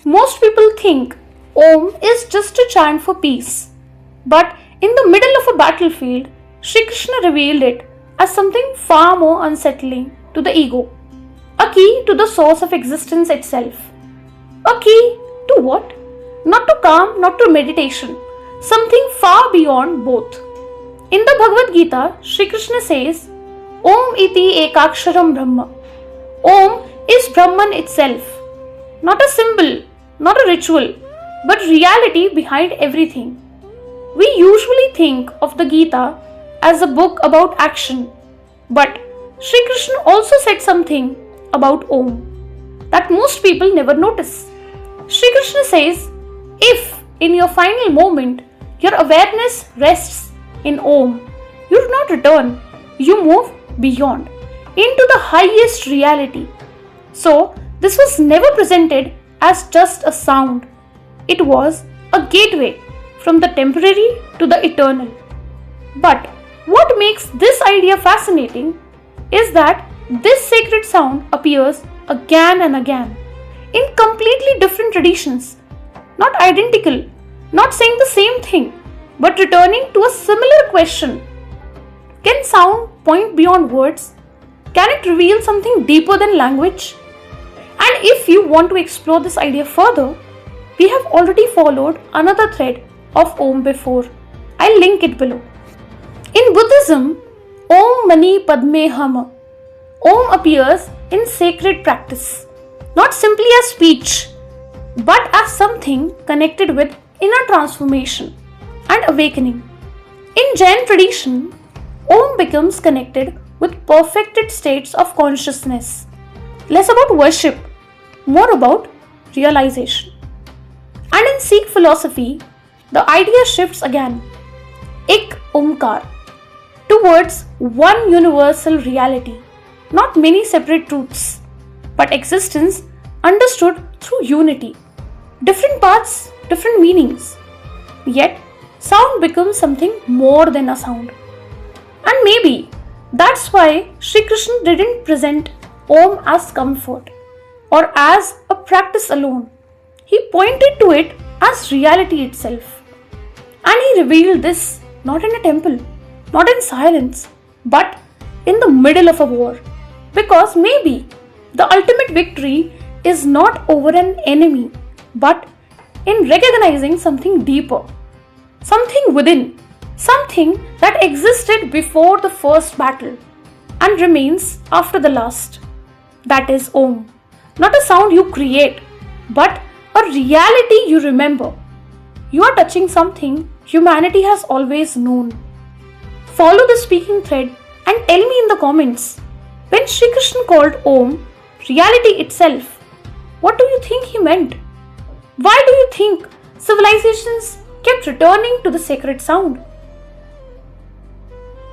Most people think Om is just a chant for peace. But in the middle of a battlefield, Shri Krishna revealed it as something far more unsettling to the ego. A key to the source of existence itself. A key to what? Not to calm, not to meditation. Something far beyond both. In the Bhagavad Gita, Shri Krishna says, Om iti ekaksharam brahma. Om is Brahman itself. Not a symbol, not a ritual, but reality behind everything. We usually think of the Gita as a book about action. But Shri Krishna also said something about Om that most people never notice. Shri Krishna says, if in your final moment your awareness rests in Om, you do not return, you move beyond, into the highest reality. So, this was never presented as just a sound. It was a gateway from the temporary to the eternal. But what makes this idea fascinating is that this sacred sound appears again and again in completely different traditions, not identical, not saying the same thing, but returning to a similar question. Can sound point beyond words? Can it reveal something deeper than language? And if you want to explore this idea further, we have already followed another thread of Om before. I'll link it below. In Buddhism, Om Mani Padme Hum. Om appears in sacred practice, not simply as speech, but as something connected with inner transformation and awakening. In Jain tradition, Om becomes connected with perfected states of consciousness, less about worship, more about realization. And in Sikh philosophy, the idea shifts again, Ik Omkar, towards one universal reality, not many separate truths, but existence understood through unity. Different paths, different meanings. Yet, sound becomes something more than a sound. And maybe that's why Shri Krishna didn't present Om as comfort or as a practice alone. He pointed to it as reality itself. And he revealed this not in a temple, not in silence, but in the middle of a war. Because maybe the ultimate victory is not over an enemy, but in recognizing something deeper, something within, something that existed before the first battle and remains after the last. That is Om. Not a sound you create, but a reality you remember. You are touching something humanity has always known. Follow the speaking thread and tell me in the comments, when Shri Krishna called Om reality itself, what do you think he meant? Why do you think civilizations kept returning to the sacred sound?